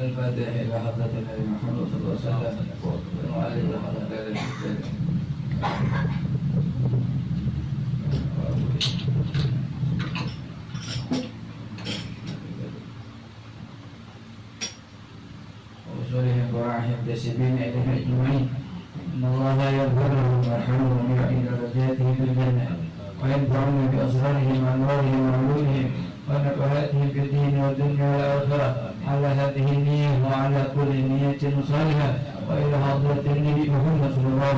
الفاتحة إلى حضرة النبي محمد صلى الله عليه وسلم وعلى آله وصحبه وصلهم ورحم تسبين إليه أجمعين إن الله يغفر لهم ويرحمهم ويعيد درجاتهم في الجنة وينفعون بأسرارهم وأنوارهم وعلومهم ونفعاتهم في الدين والدنيا والآخرة على هذه النية وعلى كل نية صالحة وإلى حضرة النبي محمد صلى الله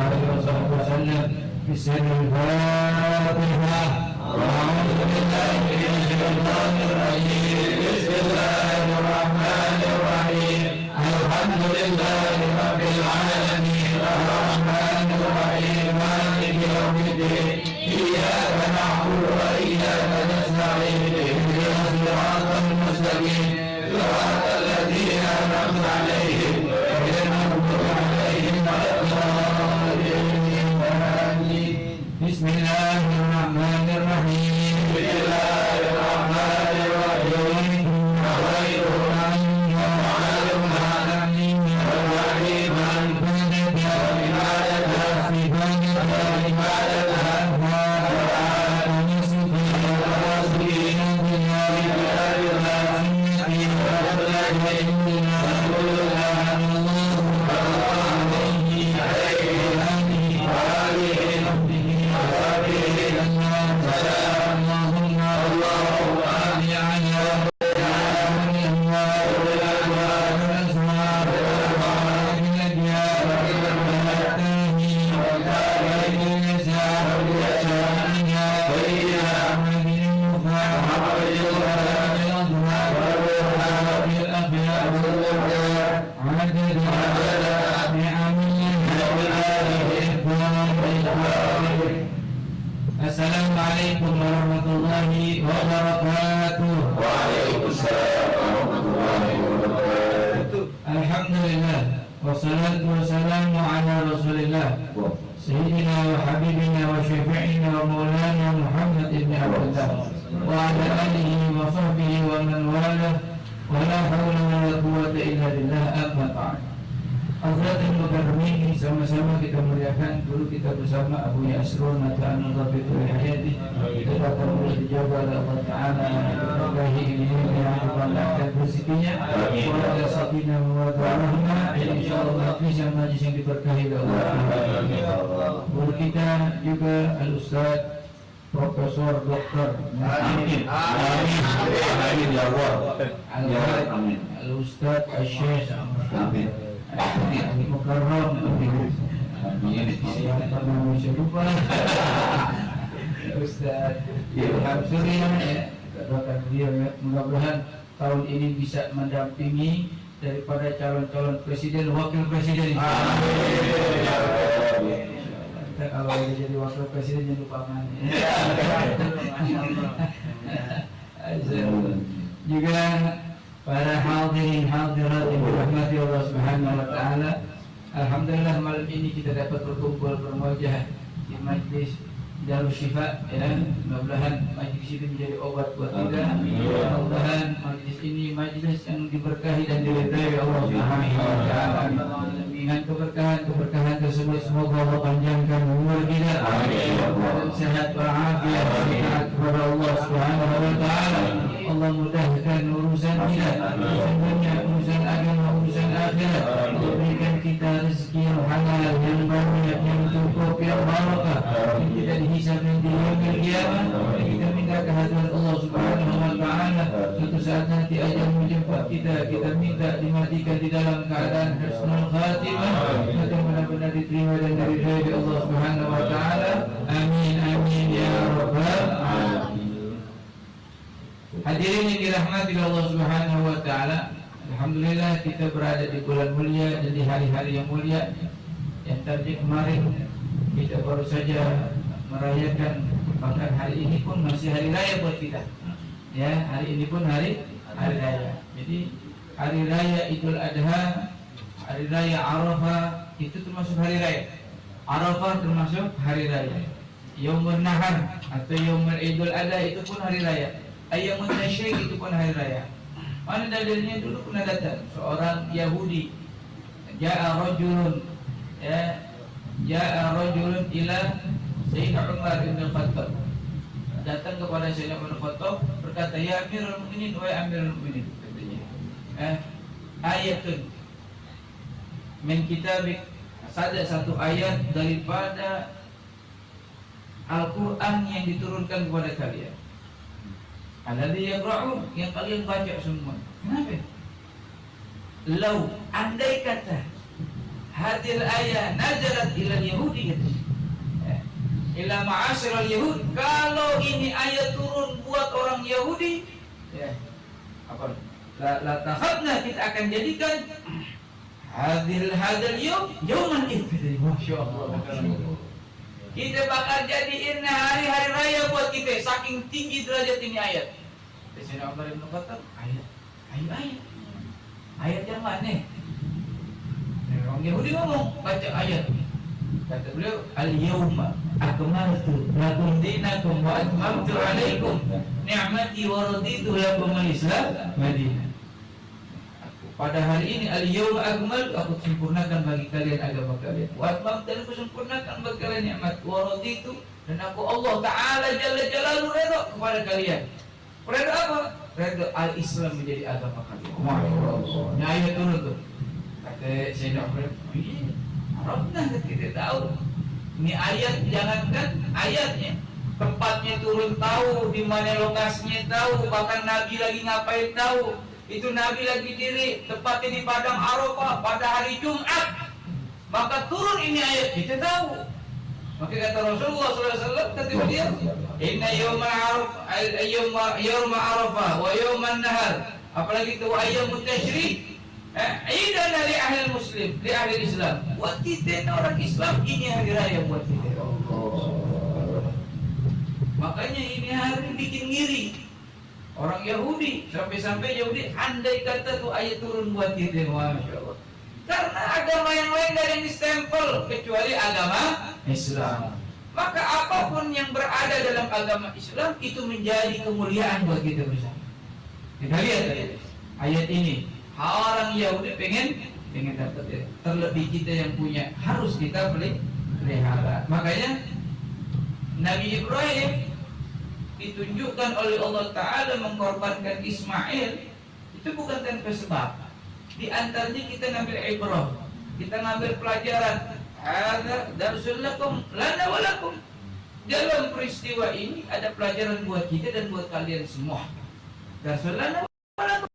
عليه وصحبه وسلم بسر الفاتحة. أعوذ بالله من الشيطان الرجيم. بسم الله الرحمن الرحيم. الحمد لله رب العالمين الرحمن الرحيم مالك يوم الدين إياك نعبد وإياك نستعين اهدنا الصراط المستقيم صراط الذين أنعمت عليهم غير المغضوب عليهم ولا الضالين. بسم الله الرحمن الرحيم. بسم الله الرحمن الرحيم. Assalamualaikum warahmatullahi wabarakatuh. Waalaikumsalam warahmatullahi wabarakatuh. Alhamdulillah wassalatu wassalamu ala Rasulillah Sayyidina wa habibina wa syafi'ina wa maulana Muhammad ibn Abdullah wa ala alihi wa sahbihi wa man wala wa la hawla wa la quwwata illa billah. Amma ba'd. Hadirin mukarramin, sama-sama kita muliakan guru kita bersama Abu Yasrun Mata'anullah Fitul Hayati. Kita akan mulai dijaga oleh Allah Ta'ala berkahi ilmu yang dibanggakan rezekinya wa ala sabina wa ta'alahma. InsyaAllah majlis yang diberkahi oleh Allah Ta'ala. Guru kita juga Al-Ustaz Profesor Dr. Amin. Amin ya Allah. Al-Ustaz Al-Syekh Amin. Mukarram. Saya pernah bisa lupa. Ustaz Ilham Surya ya, doakan beliau ya, mudah-mudahan tahun ini bisa mendampingi daripada calon-calon presiden, wakil presiden. Kita kalau jadi wakil presiden jangan lupa mana. Juga para hadirin hadirat yang dirahmati Allah Subhanahu wa taala. Alhamdulillah malam ini kita dapat berkumpul bermuajah di majlis Darus Syifa ya. Mudah-mudahan majlis ini menjadi obat buat kita. Mudah-mudahan majlis ini majlis yang diberkahi dan diridhai Allah Subhanahu wa taala. Dengan keberkahan tersebut semoga Allah panjangkan umur kita dan sehat walafiat kepada Allah Subhanahu wa taala. Allah mudahkan urusan kita, urusan dunia, urusan agama, urusan akhirat. Berikan kita rezeki yang halal, yang banyak, yang cukup, yang barakah. Yang tidak dihisab nanti yaumil qiyamah. Kita minta kehadiran Allah Subhanahu wa taala. Suatu saat nanti ajal menjemput kita minta dimatikan di dalam keadaan husnul khatimah. Maka benar-benar diterima dan diridhai oleh Allah Subhanahu wa taala. Amin amin ya rabbal alamin. Hadirin yang dirahmati Allah Subhanahu wa taala, alhamdulillah kita berada di bulan mulia dan di hari-hari yang mulia. Yang tadi kemarin kita baru saja merayakan, bahkan hari ini pun masih hari raya buat kita. Ya, hari ini pun hari raya. Jadi hari raya Idul Adha, hari raya Arafah itu termasuk hari raya. Arafah termasuk hari raya. Yaumul Nahar atau Yaumul Idul Adha itu pun hari raya. Ayyamun Tasyrik itu pun hari raya. Mana dalilnya? Dulu pernah datang seorang Yahudi, ja'a rajulun ila Sayyidina Umar bin Khattab. Datang kepada Sayyidina Umar bin Khattab berkata, ya Amirul Mukminin, wahai Amirul Mukminin, katanya, ayatun min kitabik, ada satu ayat daripada Al-Quran yang diturunkan kepada kalian, alladzi yaqra'un, yang kalian baca semua. Kenapa? Lau, andai kata hadil ayat nazalat ila Yahudi, ila ma'asyiral Yahud, kalau ini ayat turun buat orang Yahudi, ya, apa? La takhadna, kita akan jadikan hadal yauman itu. Masya Allah. Kita bakal jadiin hari-hari raya buat kita, saking tinggi derajat ini ayat. Sayyidina Umar bin Khattab, ayat yang mana? Orang Yahudi ngomong, baca ayat. Kata beliau, al-yawma akmaltu lakum dinakum wa atmamtu alaikum ni'mati wa raditu lakum al-islam madinah. Pada hari ini al-yawma akmaltu, aku sempurnakan bagi kalian agama kalian, wa atmamtu, dan aku sempurnakan bagi kalian nikmat, wa raditu, dan aku Allah Ta'ala Jalla Jalaluhu redha kepada kalian. Redha apa? Redha al-Islam menjadi agama kalian. Masya Allah. Ini ayat turun tuh. Kata Sayyidina Umar, Arabnya kita tahu. Ini ayat, jangankan ayatnya, tempatnya turun tahu, di mana lokasinya tahu, bahkan Nabi lagi ngapain tahu. Itu Nabi lagi diri tepatnya di padang Arafah pada hari Jumat, maka turun ini ayat, kita tahu. Maka kata Rasulullah SAW, kata dia, inna yawma Arafah wa yawman nahar, apalagi itu ayyamut tasyrik, idan li ahli muslim, li ahli Islam. Buat kita orang Islam, ini hari raya buat kita. Makanya ini hari bikin ngiri orang Yahudi, sampai-sampai Yahudi andai kata tuh ayat turun buat kita. Masya Allah. Karena agama yang lain gak ada yang distempel kecuali agama Islam. Maka apapun yang berada dalam agama Islam itu menjadi kemuliaan buat kita bersama. Kita lihat ayat ini. Orang Yahudi pengen dapat ya. Terlebih kita yang punya, harus kita pelihara. Makanya Nabi Ibrahim ditunjukkan oleh Allah Ta'ala mengkorbankan Ismail, itu bukan tanpa sebab. Di antaranya kita ngambil ibrah, kita ngambil pelajaran. Ada darsul lakum lana walakum. Dalam peristiwa ini ada pelajaran buat kita dan buat kalian semua. Darsul lana walakum.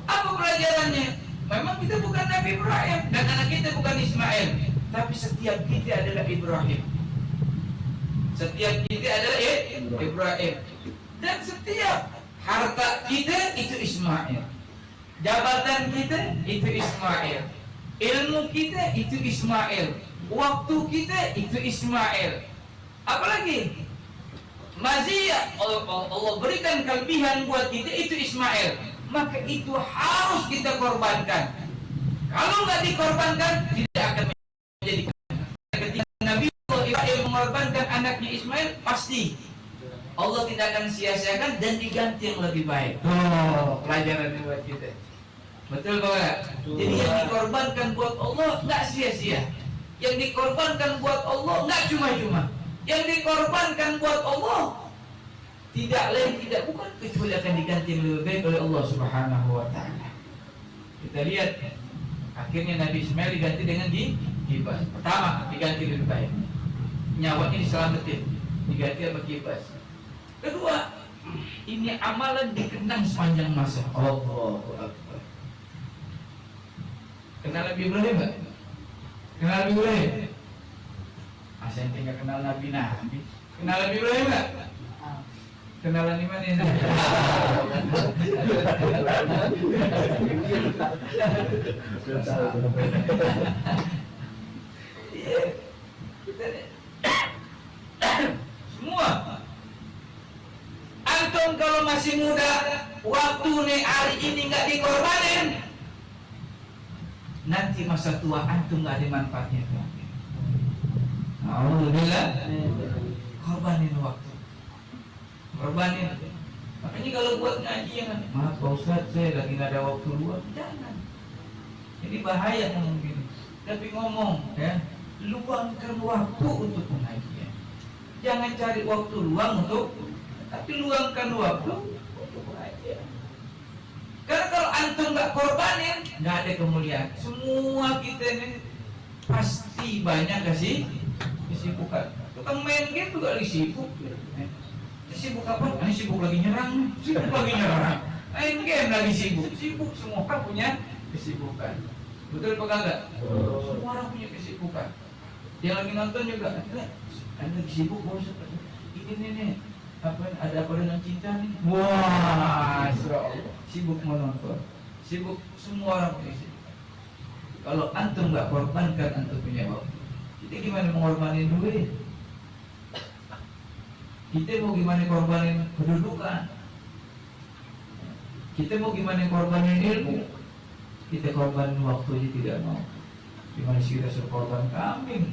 Apa pelajarannya? Memang kita bukan Nabi Ibrahim dan anak kita bukan Ismail, tapi setiap kita adalah Ibrahim. Setiap kita adalah Ibrahim. Dan setiap harta kita itu Ismail, jabatan kita itu Ismail, ilmu kita itu Ismail, waktu kita itu Ismail. Apalagi maziyah Allah berikan kelebihan buat kita itu Ismail. Maka itu harus kita korbankan. Kalau nggak dikorbankan, tidak akan menjadi. Ketika Nabi Ibrahim mengorbankan anaknya Ismail, pasti Allah tidak akan sia-siakan dan diganti yang lebih baik. Oh, pelajaran buat kita. Betul Pak? Jadi yang dikorbankan buat Allah nggak sia-sia. Yang dikorbankan buat Allah nggak cuma-cuma. Yang dikorbankan buat Allah tidak lain tidak bukan kecuali akan diganti lebih baik oleh Allah Subhanahu wa Ta'ala. Kita lihat akhirnya Nabi Ismail diganti dengan kibas. Pertama diganti lebih baik, nyawanya diselamatin, diganti sama kibas. Kedua, ini amalan dikenang sepanjang masa. Allahu Akbar. Kenal Nabi Ibrahim enggak? Kenal Nabi Ibrahim? Asal tinggal kenal Nabi. Kenal Nabi Ibrahim enggak? Kenalan di mana ini? Semua. Antum kalau masih muda, waktu nih hari ini nggak dikorbanin, nanti masa tua antum nggak ada manfaatnya. Alhamdulillah, korbanin waktu. Korbanin. Makanya Makanya kalau buat ngaji jangan, maaf Pak Ustaz, saya lagi nggak ada waktu luang. Jangan. Ini bahaya ngomong gini. Tapi ngomong ya, luangkan waktu untuk pengajian. Jangan cari waktu luang tapi luangkan waktu untuk pengajian. Karena kalau antum nggak korbanin, nggak ada kemuliaan. Semua kita ini pasti banyak kasih kesibukan. Tukang main game juga lagi sibuk. Sibuk apa? Ini sibuk lagi nyerang. Sibuk lagi nyerang. Main game lagi sibuk. Sibuk semua punya kesibukan. Betul apa kagak? Semua orang punya kesibukan. Yang lagi nonton juga, ada lagi sibuk bos. Ini nih, ada apa dengan cinta nih? Wah, sibuk menonton. Sibuk semua orang punya kesibukan. Kalau antum nggak korbankan antum punya waktu, kita gimana mengorbanin duit? Kita mau gimana korbanin kedudukan? Kita mau gimana korbanin ilmu? Kita korbanin waktu aja tidak mau. Gimana sih kita suruh korban kambing,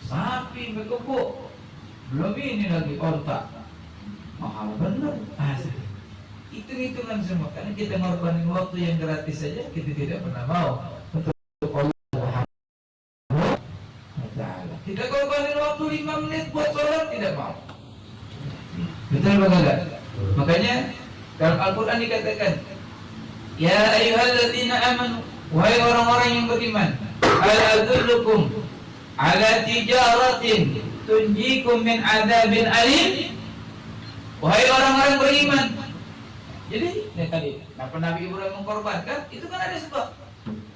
sapi, bekebuk, belum ini lagi ontak, mahal bener. Hitung-hitungan semua. Karena kita ngorbanin waktu yang gratis saja kita tidak pernah mau untuk Allah. Kita korbanin waktu 5 menit buat sholat tidak mau. Betul apa enggak? Makanya dalam Al-Quran dikatakan, ya ayyuhalladzina amanu, wahai orang-orang yang beriman, hal adullukum ala tijaratin tunjikum min adzabin alim. Wahai orang-orang beriman. Jadi tadi kenapa Nabi Ibrahim mengkorbankan? Itu kan ada sebab.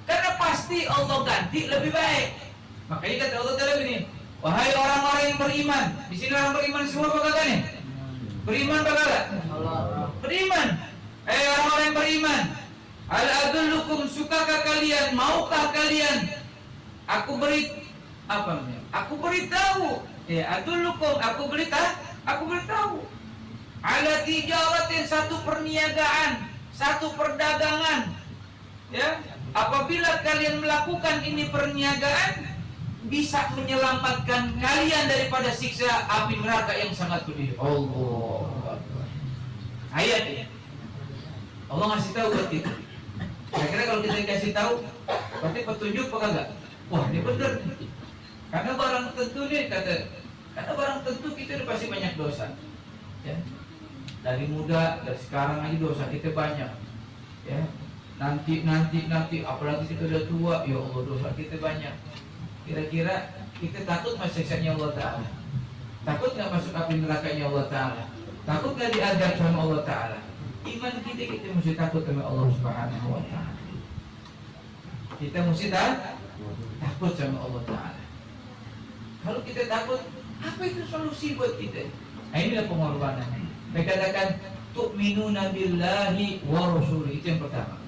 Karena pasti Allah ganti lebih baik. Makanya kata Allah Taala begini, wahai orang-orang yang beriman. Di sini orang beriman semua apa kagak nih? Beriman apa kagak? Beriman. Orang-orang yang beriman. Al adullukum, sukakah kalian, maukah kalian aku beri apa namanya? Aku beritahu. Ya, adullukum, aku beritahu. Ala tijaratin, satu perniagaan, satu perdagangan. Ya, apabila kalian melakukan ini perniagaan, bisa menyelamatkan kalian daripada siksa api neraka yang sangat pedih. Allah. Ayat ya. Allah ngasih tahu buat kita. Kira-kira kalau kita dikasih tahu, berarti petunjuk apa kagak? Wah, ini benar. Karena barang tentu nih karena barang tentu kita udah pasti banyak dosa. Ya. Dari muda, dari sekarang aja dosa kita banyak. Ya. Nanti apalagi kita udah tua, ya Allah dosa kita banyak. Kira-kira kita takut masuk siksanya Allah Ta'ala? Takut nggak masuk api nerakanya Allah Ta'ala? Takut nggak diadab sama Allah Ta'ala? Iman kita mesti takut sama Allah Subhanahu wa Ta'ala. Kita mesti takut sama Allah Ta'ala. Kalau kita takut, apa itu solusi buat kita? Nah, inilah pengorbanan. Mereka katakan tu'minuna billahi wa rasuli. Itu yang pertama.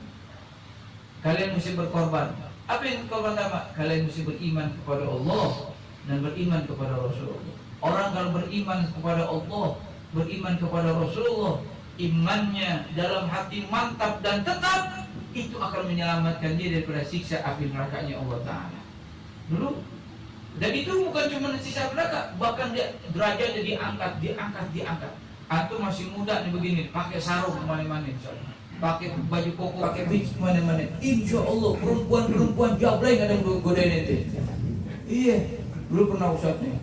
Kalian mesti berkorban. Apa yang korban pertama? Kalian mesti beriman kepada Allah dan beriman kepada Rasulullah. Orang kalau beriman kepada Allah, beriman kepada Rasulullah, imannya dalam hati mantap dan tetap, itu akan menyelamatkan dia daripada siksa api nerakanya Allah Ta'ala. Dulu, dan itu bukan cuma siksa neraka, bahkan dia derajatnya diangkat. Antum masih muda nih begini, pakai sarung kemana-mana, pakai baju koko, pakai biji kemana-mana. Insya Allah perempuan jablay nggak ada yang godain itu. Iya, dulu pernah ustadznya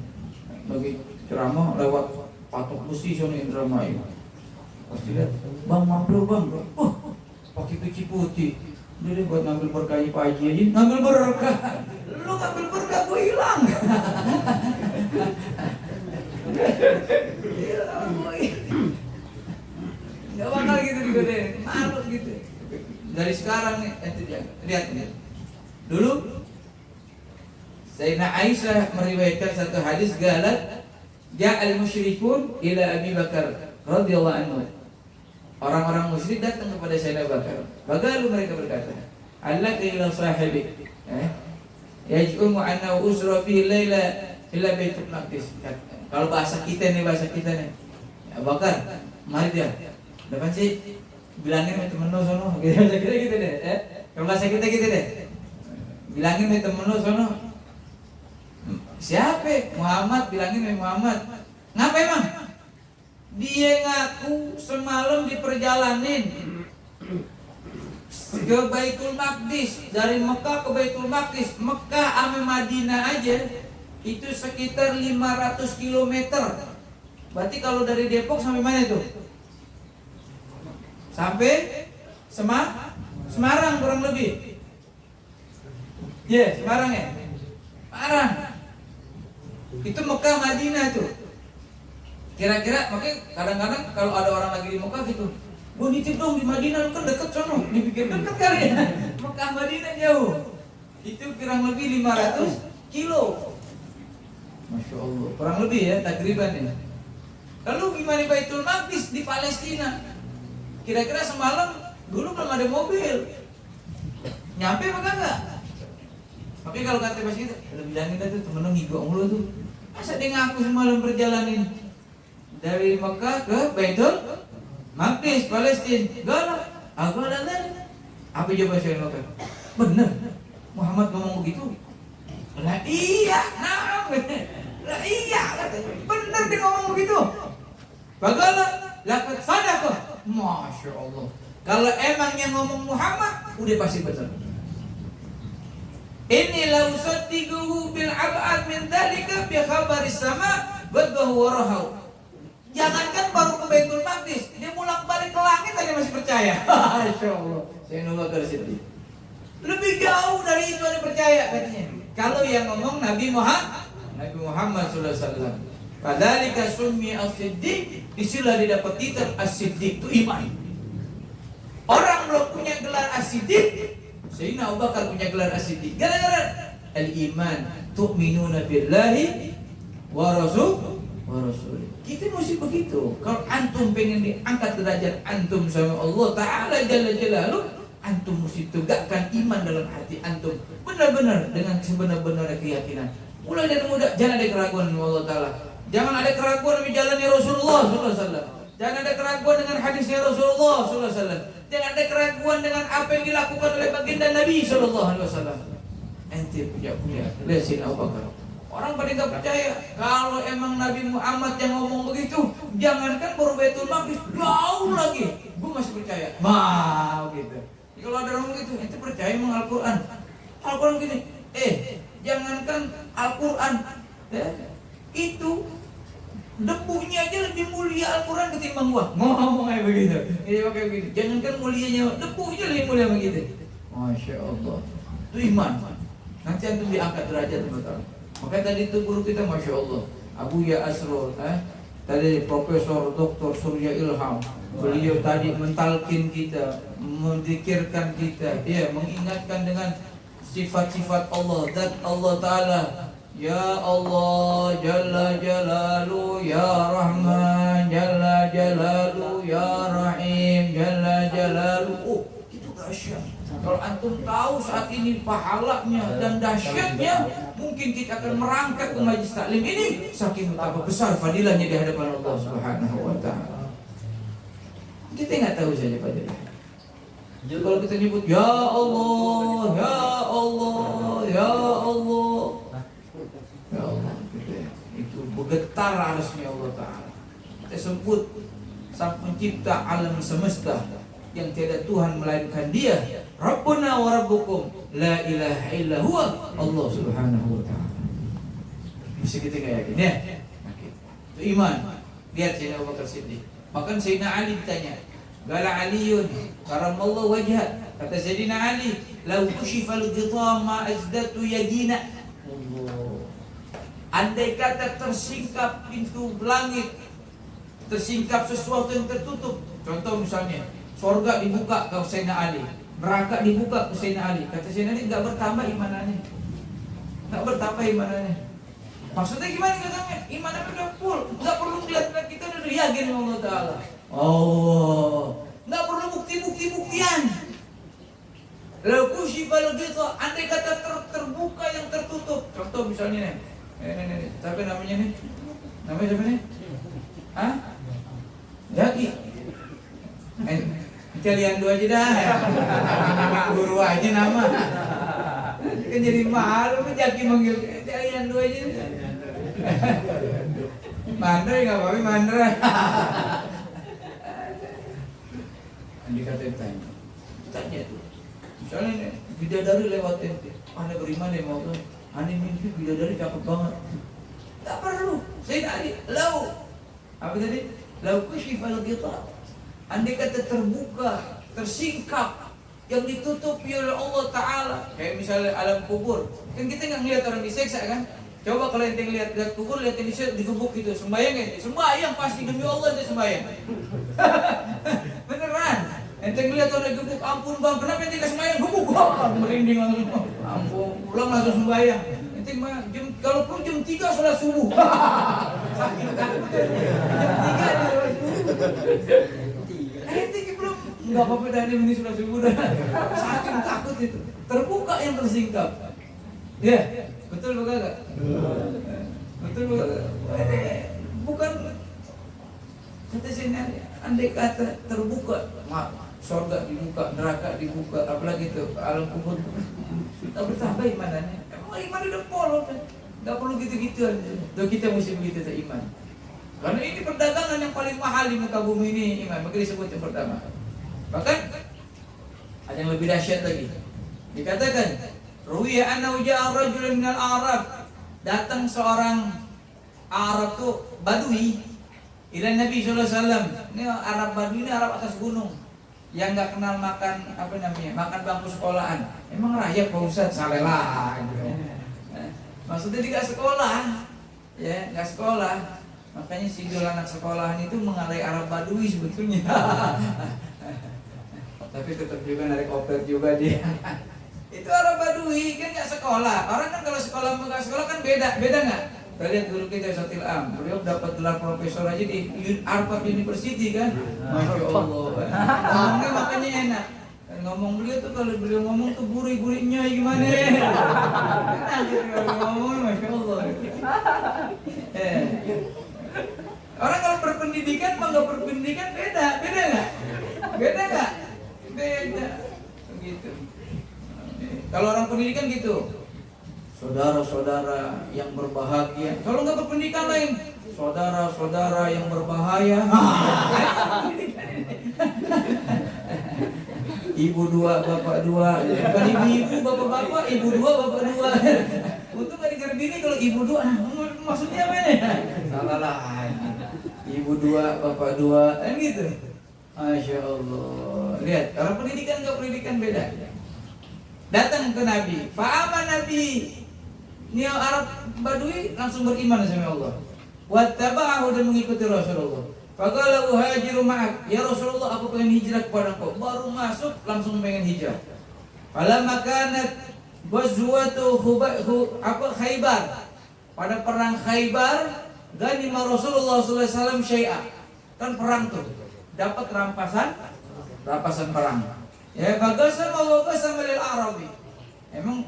lagi ceramah lewat patok besi sana Indramayu. Pasti lihat, bang mampir bang, pakai biji putih. Dia buat ngambil berkah Pak Haji aja, ngambil berkah. Lu ngambil berkah, gue hilang. Gak bakal gitu digodain, malu gitu. Dari sekarang nih, lihat. Dulu Sayyidina Aisyah meriwayatkan satu hadis galat, ja'al musyrikun ila Abi Bakar radhiyallahu anhu. Orang-orang musyrik datang kepada Sayyidina Bakar. Bagalu mereka berkata, "Allaka ila sahibik." Yaj'umu annahu usra fi laila ila Baitul Maqdis. Kalau bahasa kita nih. Ya, Bakar, mari dia. Dapat sih bilangin sama temen lo sono. Kira-kira gitu deh. Kalau bahasa kita gitu deh. Bilangin sama temen lo sono. Siapa? Muhammad, bilangin sama Muhammad. Ngapa emang? Dia ngaku semalam di perjalanan ke Baitul Maqdis, dari Mekah ke Baitul Maqdis. Mekah sama Madinah aja itu sekitar 500 km. Berarti kalau dari Depok sampai mana itu? Sampai Semarang kurang lebih. Semarang ya? Semarang. Itu Mekah Madinah itu. Kira-kira makanya kadang-kadang kalau ada orang lagi di Mekah gitu, gua nitip dong di Madinah, lu kan deket sono. Dipikir deket kali ya. Mekah Madinah jauh. Itu kurang lebih 500 kilo. Masya Allah. Kurang lebih ya takriban ya. Lalu gimana Baitul Maqdis di Palestina? Kira-kira semalam dulu belum ada mobil. Nyampe apa enggak? Makanya kalau kata pas kita, udah bilangin dah tuh temen lo ngigok mulu tuh. Masa dia ngaku semalam perjalanin dari Mekah ke Baitul Maqdis Palestina? Galak. Aku ada lagi. Apa jawaban saya makan? Bener. Muhammad ngomong begitu. Lah iya, lah iya katanya. Bener dia ngomong begitu. Bagaimana? Lakat sadaqah. Masya Allah. Kalau emang yang ngomong Muhammad, udah pasti benar. Ini la usaddiquhu bil ab'ad min dzalika bi khabaris sama badhu warahu. Jangankan baru ke Baitul Maqdis, dia bolak-balik ke langit aja masih percaya. Masya Allah. Saya nunggu ke situ. Lebih jauh dari itu ada percaya katanya. Kalau yang ngomong Nabi Muhammad sallallahu alaihi wasallam. Padahal summi as-siddiq, istilah didapat titel as-siddiq itu iman. Orang belum punya gelar as-siddiq, Sayyidina Abu Bakar punya gelar as-siddiq. Gara-gara al-iman, tu'minuna billahi wa rasulih. Kita mesti begitu. Kalau antum pengen diangkat derajat antum sama Allah Ta'ala Jalla Jalaluh, antum mesti tegakkan iman dalam hati antum benar-benar dengan sebenar-benar keyakinan. Mulai dari muda, jangan ada keraguan dengan Allah Ta'ala. Jangan ada keraguan dengan jalannya Rasulullah sallallahu alaihi wasallam. Jangan ada keraguan dengan hadisnya Rasulullah sallallahu alaihi wasallam. Jangan ada keraguan dengan apa yang dilakukan oleh baginda Nabi sallallahu alaihi wasallam. Ente punya lesin Abu Bakar. Orang pada enggak percaya kalau emang Nabi Muhammad yang ngomong begitu, jangankan baru Baitul Maqdis, jauh lagi. Gue masih percaya. Gitu. Jadi kalau ada orang begitu, ente percaya emang Al-Qur'an. Al-Qur'an gini, jangankan Al-Qur'an, itu debunya aja lebih mulia Al-Quran ketimbang gua. Ngomong kayak begitu. Ini pakai begitu. Jangankan mulianya, debunya lebih mulia begitu. Masya Allah. Itu iman. Nanti antum diangkat derajat betul. Makanya tadi itu guru kita Masya Allah, Abu Ya Asrul, tadi Profesor Dr. Surya Ilham. Beliau tadi mentalkin kita, menzikirkan kita, mengingatkan dengan sifat-sifat Allah, zat Allah Ta'ala. Ya Allah Jalla Jalalu Ya Rahman Jalla Jalalu Ya Rahim Jalla Jalalu. Itu dahsyat. Kalau antum tahu saat ini pahalanya dan dahsyatnya, mungkin kita akan merangkak ke majlis taklim ini saking betapa besar fadilahnya di hadapan Allah Subhanahu wa Ta'ala. Kita nggak tahu saja fadilah. Jadi kalau kita nyebut Ya Allah Ya Allah Ya Allah, ya Allah, itu bergetar arasnya Allah Ta'ala. Kita sebut Sang Pencipta alam semesta yang tiada Tuhan melainkan Dia, Rabbuna wa Rabbukum la ilaha illa huwa Allah Subhanahu wa Ta'ala. Mesti kita yakin ya. Itu iman. Lihat Sayyidina Abu Bakar Siddiq. Bahkan Sayyidina Ali ditanya, Gala Aliyun karamallahu wajhah. Kata Sayyidina Ali, "Lau kushifal ghitham ma azdatu yadina." Andai kata tersingkap pintu langit, tersingkap sesuatu yang tertutup. Contoh misalnya, surga dibuka ke Sayyidina Ali, neraka dibuka ke Sayyidina Ali. Kata Sayyidina Ali, enggak bertambah imanannya. Enggak bertambah imanannya. Maksudnya gimana katanya? Imannya udah full, enggak perlu lihat-lihat, kita udah yakin sama Allah Ta'ala. Oh, enggak perlu bukti-buktian. Lau kushifal ghitham, andai kata terbuka yang tertutup. Contoh misalnya nih. Siapa namanya nih? Namanya siapa nih? Hah? Jaki. Kalian dua aja dah. Guru aja nama. Kan jadi malu Jaki manggil kalian dua aja. Mandra nggak apa-apa, mandra. Andi kata tanya tuh. Misalnya nih, bidadari lewat ente. Anda beriman ya mau tuh. Anda mimpi bidadari cakep banget. Tak perlu. Saya tadi, lau. Apa tadi? Lau kushifal ghita. Andai kata terbuka, tersingkap, yang ditutupi oleh Allah Ta'ala. Kayak misalnya alam kubur. Kan kita nggak ngeliat orang diseksa kan? Coba kalau ente lihat kubur, lihat yang digebuk gitu. Sembayang ente? Sembayang pasti demi Allah ente sembayang. Beneran. Ente ngeliat orang gebuk, ampun bang, kenapa ente nggak sembayang? Gebuk bang, merinding langsung. Ampun, pulang langsung sembayang. Ente mah kalau perlu jam 3 sholat subuh. Saking takut ya. Jam 3 sholat subuh. Ente belum nggak apa-apa tadi ini sholat subuh dah. Saking takut itu. Terbuka yang tersingkap. Ya, betul bukan enggak? Betul bukan? Bukan kata sini andai kata terbuka, surga dibuka, neraka dibuka, apalagi itu alam kubur. Tak bertambah imanannya. Emang iman udah polong kan? Gak perlu gitu-gitu aja. Tuh kita mesti begitu tuh iman. Karena ini perdagangan yang paling mahal di muka bumi ini iman. Maka disebut yang pertama. Bahkan ada yang lebih dahsyat lagi. Dikatakan, ruwiya annahu ja'a rajulun minal Arab. Datang seorang Arab tuh Badui ila Nabi sallallahu alaihi wasallam. Ini Arab Badui ini Arab atas gunung. Yang nggak kenal makan apa namanya? Makan bangku sekolahan. Emang rakyat Pak Ustaz salela gitu. Maksudnya dia nggak sekolah. Ya, nggak sekolah. Makanya sidul anak sekolahan itu mengalai Arab Badui sebetulnya. Tapi tetap juga narik opet juga dia. Itu Arab Badui kan nggak sekolah. Orang kan kalau sekolah nggak sekolah kan beda nggak? Kita lihat guru kita Ustadz Ilham, beliau dapat gelar profesor aja di Harvard University kan. Masya Allah. Ngomongnya makanya enak. Ngomong beliau tuh kalau beliau ngomong tuh gurih-gurihnya gimana? Enak gitu kalau ngomong, Masya Allah. Orang kalau berpendidikan mah nggak berpendidikan beda nggak? Beda nggak? Beda, gitu. Kalau orang pendidikan gitu, saudara-saudara yang berbahagia. Kalau nggak berpendidikan lain, saudara-saudara yang berbahaya. Ibu dua, bapak dua. Bukan ibu-ibu, bapak-bapak, ibu dua, bapak dua. Untung nggak dikerbini kalau ibu dua. Maksudnya apa nih? Salah lah. Ibu dua, bapak dua, kan gitu. Masya Allah. Lihat, orang pendidikan nggak pendidikan beda. Datang ke Nabi, fa'aman Nabi. Ini Arab Badui langsung beriman sama Allah. Wattaba'ahu dan mengikuti Rasulullah. Faqala uhajiru ma'ak. Ya Rasulullah, aku pengen hijrah kepada engkau. Baru masuk langsung pengen hijrah. Falamma kanat ghazwatu Khaybar. Pada perang Khaybar, ganima Rasulullah sallallahu alaihi wasallam syai'a. Kan perang tuh. Dapat rampasan perang. Ya bagasa lil Arabi. Emang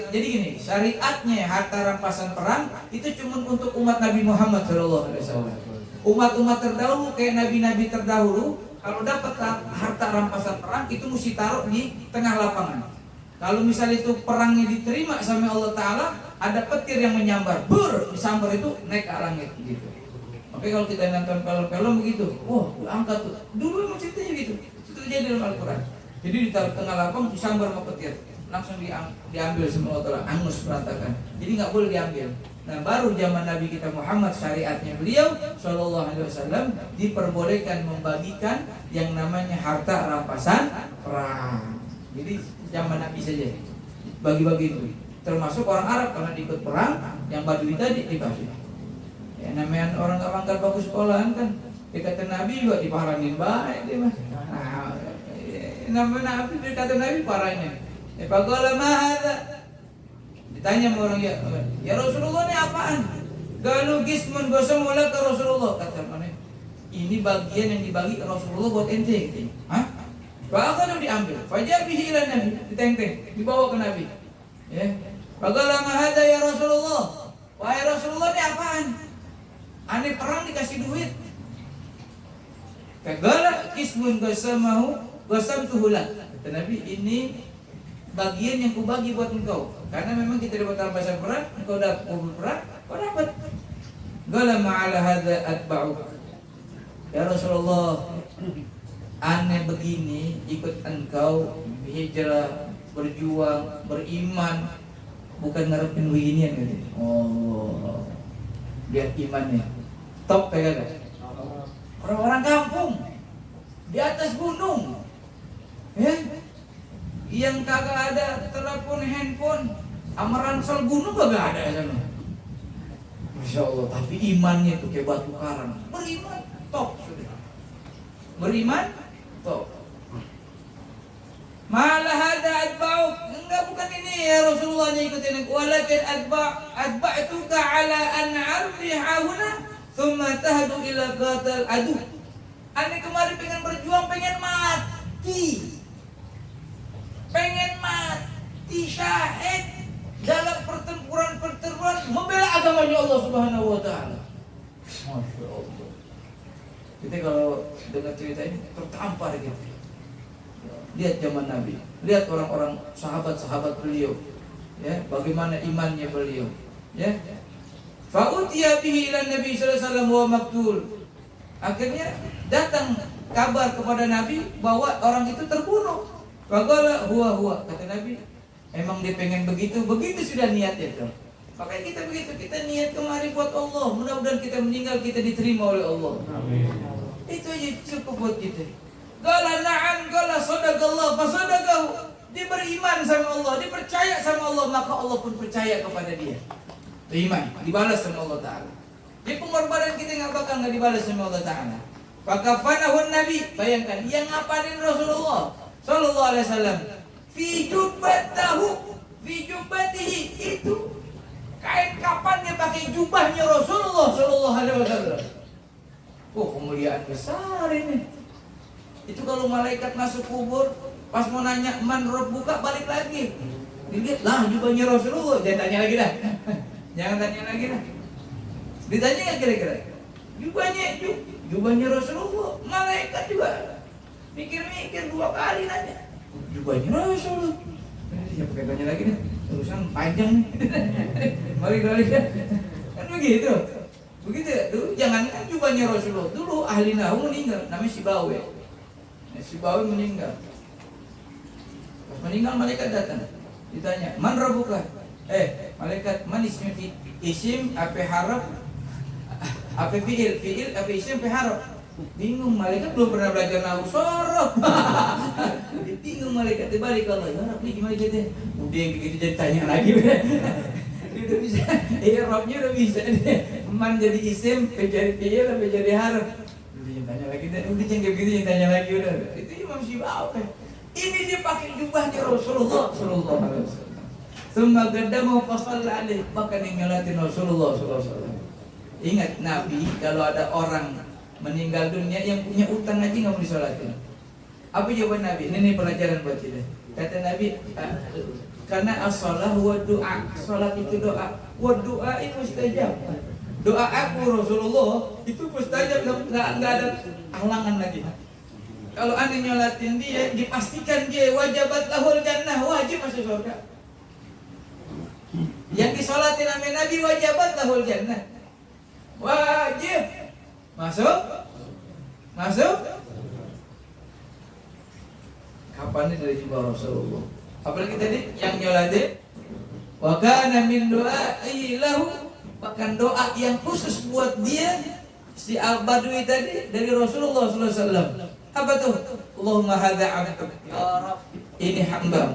jadi gini, syariatnya harta rampasan perang itu cuma untuk umat Nabi Muhammad sallallahu alaihi wasallam. Umat-umat terdahulu kayak nabi-nabi terdahulu kalau dapat harta rampasan perang itu mesti taruh di tengah lapangan. Kalau misalnya itu perangnya diterima sama Allah Ta'ala, ada petir yang menyambar, disambar itu naik ke langit gitu. Oke, kalau kita nonton film-film begitu, wah angkat tuh. Dulu emang ceritanya gitu. Itu terjadi dalam Al-Quran. Jadi ditaruh tengah lapang, disambar sama petir, langsung diambil semua Allah Ta'ala, angus berantakan. Jadi nggak boleh diambil. Nah baru zaman Nabi kita Muhammad, syariatnya beliau Sallallahu Alaihi Wasallam diperbolehkan membagikan yang namanya harta rampasan perang. Jadi zaman Nabi saja bagi-bagi itu. Termasuk orang Arab karena ikut perang, yang Badui tadi dikasih. Ya namanya orang nggak mangkat bagus sekolahan kan, dikata Nabi juga diparanin baik dia mah. Nah, namanya Nabi dikata Nabi parahnya. Faqala ma hadza. Ditanya sama orang ya Rasulullah ini apaan? Galu gismun gosong wala ke Rasulullah. Kata mana? Ini bagian yang dibagi ke Rasulullah buat ente. Hah? Bahkan diambil. Fajar bihi ila Nabi, diteng-teng, dibawa ke Nabi. Ya. Faqala ma hadza ya Rasulullah. Wahai Rasulullah ini apaan? Ane perang dikasih duit. Kagala kismun gosamahu gosam tuhulak. Kata Nabi ini bagian yang kubagi buat engkau. Karena memang kita dapat rampasan perang, engkau dapat perang, kau dapat. Qala ma'ala hadza atba'uk. Ya Rasulullah, aneh begini ikut engkau hijrah, berjuang, beriman, bukan ngarepin beginian gitu. Oh, lihat imannya. Top kayak orang-orang kampung di atas gunung, yang kagak ada telepon handphone, amaransel gunung kagak ada sana. Masya Allah, tapi imannya itu kayak batu karang. Beriman, top sudah. Beriman, top. Malah ada atba'uk. Enggak, bukan ini ya Rasulullah yang ikutin. Walakin atba'tuka ala an arfihahuna thumma tahdu ila qatal adu. Ane kemarin pengen berjuang, pengen mati. Pengen mati syahid dalam pertempuran membela agamanya Allah Subhanahu wa taala. Masya Allah. Kita kalau dengar cerita ini tertampar gitu. Lihat zaman Nabi, lihat orang-orang sahabat-sahabat beliau, ya, bagaimana imannya beliau, ya. Fa'utiya bihi ila Nabi sallallahu alaihi wasallam wa maqtul. Akhirnya datang kabar kepada Nabi bahwa orang itu terbunuh. Faqala huwa, kata Nabi, emang dia pengen begitu sudah niatnya tuh. Makanya kita begitu, kita niat kemari buat Allah, mudah-mudahan kita meninggal kita diterima oleh Allah. Amin. Itu aja cukup buat kita. Qala na'am, qala sadaqallah, fasadaqahu. Dia beriman sama Allah, dia percaya sama Allah, maka Allah pun percaya kepada dia. Beriman, dibalas sama Allah Ta'ala. Jadi pengorbanan kita nggak dibalas sama Allah Ta'ala. Fakafanahun Nabi, bayangkan, yang ngapain Rasulullah Sallallahu Alaihi Wasallam fi jubbatihi, itu kain kapan dia pakai jubahnya Rasulullah Sallallahu Alaihi Wasallam. Oh, kemuliaan besar ini. Itu kalau malaikat masuk kubur, pas mau nanya man rabbuka, balik lagi. Dilihat lah jubahnya Rasulullah, jangan tanya lagi dah. Jangan tanya lagi dah. Ditanya nggak kira-kira? Jubahnya Rasulullah. Malaikat juga mikir-mikir 2 kali nanya. Jubahnya Rasulullah. Dia pakai tanya lagi dah. Urusan panjang nih. Balik dah. Kan begitu. Begitu ya? Dulu jangankan jubahnya Rasulullah. Dulu ahli nahu meninggal, namanya Si Bawi meninggal. Pas meninggal malaikat datang. Ditanya, "Man rabbuka?" Malaikat, "Man isim apa harap? Apa fiil apa isim apa harap?" Bingung, malaikat belum pernah belajar nahwu sorof. Bingung malaikat, balik Allah. Ya Rabb, ini gimana gitu? Udah yang begitu jadi tanya lagi. Dia udah bisa. Rabbnya udah bisa. Man jadi isim, jadi fiil apa jadi harap? Tanya lagi, udah jangan begitu, yang tanya lagi udah. Itu Imam Syibawi. Ini dia pakai jubahnya Rasulullah Sallallahu Alaihi Wasallam. Summa qaddamu fa shalla alaihi, maka nyolatin Rasulullah Sallallahu Alaihi Wasallam. Ingat Nabi, kalau ada orang meninggal dunia yang punya utang aja nggak mau disolatin. Apa jawaban Nabi? Ini pelajaran buat kita. Kata Nabi, karena as-shalah wa doa, salat itu doa, wa doa itu mustajab. Doa aku Rasulullah itu mustajab, nggak ada halangan lagi. Kalau anda nyolatin dia, dipastikan dia wajibat lahul jannah, wajib masuk surga. Yang disolatin sama Nabi wajibat lahul jannah, wajib masuk. Kapan ini dari jubah Rasulullah? Apalagi tadi yang nyolatin, wa kana min du'ai lahu. Bahkan doa yang khusus buat dia, si Al-Badui tadi dari Rasulullah SAW. Apa tuh? Allahumma hadza 'abduk, ya Rabb, ini hamba.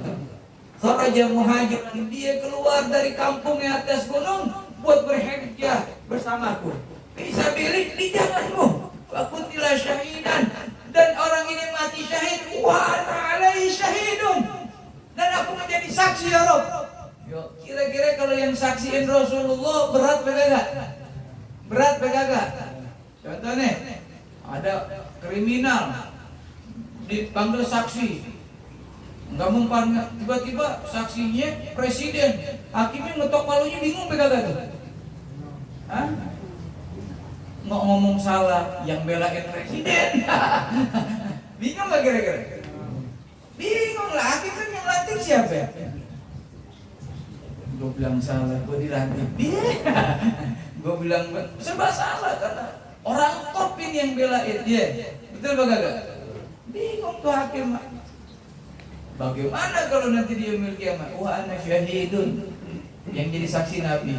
Kharaja muhajir, dia keluar dari kampungnya atas gunung buat berhijrah bersamaku. Fisabilik, di jalanmu. Fakutilah syahidan, dan orang ini mati syahid. Wa ana alaihi syahidun, dan aku menjadi saksi ya Rabb. Kira-kira kalau yang saksiin Rasulullah berat apa kagak? Contohnya ada kriminal dipanggil saksi, nggak mempan, tiba-tiba saksinya presiden, hakimnya ngetok palunya, bingung apa kagak tuh? Nggak ngomong salah, yang belain presiden. Bingung nggak kira-kira? Bingung lah, hakim kan yang lantik siapa ya? Gue bilang salah, gue dilantik. Gue bilang serba salah karena orang top ini yang belain dia. Betul apa kagak? Bingung tuh hakim. Bagaimana kalau nanti dia yaumil kiamat? Wa ana syahidun. Yang jadi saksi Nabi.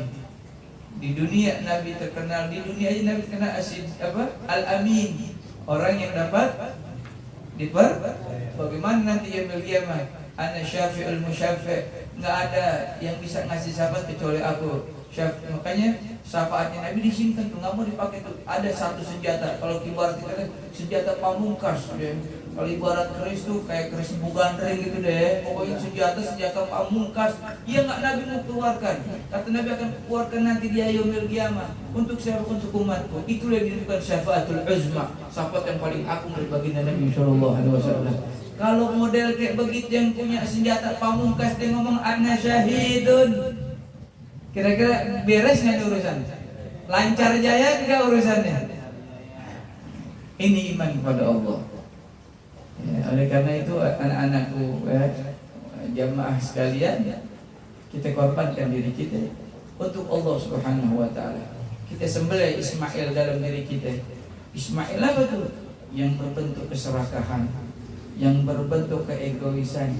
Di dunia Nabi terkenal, di dunia aja Nabi terkenal Al-Amin. Orang yang dapat bagaimana nanti yaumil kiamat? Ana syafi'ul musyafi'. Enggak ada yang bisa ngasih syafaat kecuali aku. Makanya syafaatnya Nabi disimpan tuh, nggak mau dipakai tuh. Ada satu senjata, kalau ibarat kita senjata pamungkas deh. Kalau ibarat keris tuh kayak keris bugandring gitu deh. Pokoknya senjata pamungkas. Iya nggak Nabi mau keluarkan. Kata Nabi akan keluarkan nanti dia yaumil qiyamah. Untuk siapa? Untuk umatku. Itulah yang dinamakan syafaatul uzma. Syafaat yang paling agung dari baginda Nabi sallallahu alaihi wasallam. Kalau model kayak begitu yang punya senjata pamungkas dia ngomong ana syahidun. Kira-kira beres nggak urusan? Lancar jaya nggak urusannya? Ini iman kepada Allah. Ya, oleh karena itu anak-anakku, jamaah sekalian, kita korbankan diri kita untuk Allah Subhanahu Wa Taala. Kita sembelih Ismail dalam diri kita. Ismail apa tuh? Yang berbentuk keserakahan, yang berbentuk keegoisan,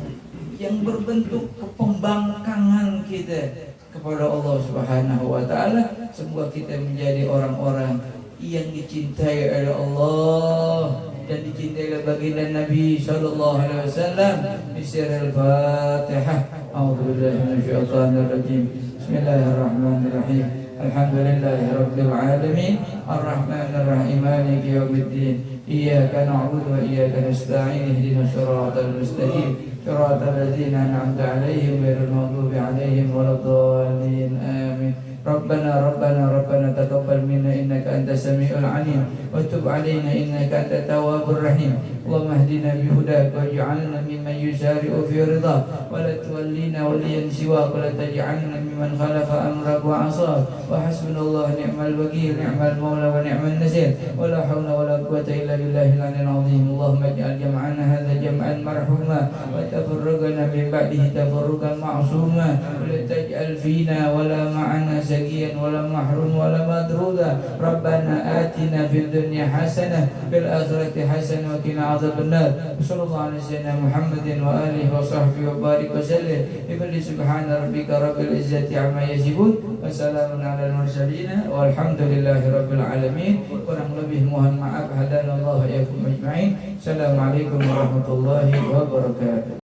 yang berbentuk kepembangkangan kita kepada Allah Subhanahu Wa Taala. Semoga kita menjadi orang-orang yang dicintai oleh Allah dan dicintai oleh baginda Nabi sallallahu alaihi wasallam. Bismillahirrahmanirrahim. A'udzubillahi minasyaitonir rajim. Bismillahirrahmanirrahim. Alhamdulillahirabbil alamin. Arrahmanir rahim. Maliki yaumiddin. Iyyaka na'budu wa iyyaka nasta'in. Ihdinas siratal mustaqim. صراط الذين أنعمت عليهم غير المغضوب عليهم ولا الضالين آمين. ربنا تقبل منا إنك أنت السميع العليم وتب علينا إنك أنت التواب الرحيم. اللهم اهدنا بهداك واجعلنا ممن يسارع في رضاك ولا تولينا وليا سواك ولا تجعلنا ممن خالف أمرك وعصاك. وحسبنا الله نعم الوكيل نعم المولى ونعم النصير ولا حول ولا قوة إلا بالله العلي العظيم. اللهم اجعل جمعنا هذا جمعا مرحوما وتفرقنا من بعده تفرقا معصوما ولا تجعل فينا ولا معنا سقيا ولا محروم ولا مطرودا. ربنا آتنا في الدنيا حسنة في الآخرة حسنة وقنا عذاب النار. صلى الله على سيدنا محمد وآله وصحبه وبارك وسلم. بفضل سبحان ربك رب العزة عما يصفون وسلام على المرسلين والحمد لله رب العالمين. Kurang lebih mohon maaf. Hadanallahu iyyakum ajma'in. Assalamualaikum warahmatullahi wabarakatuh.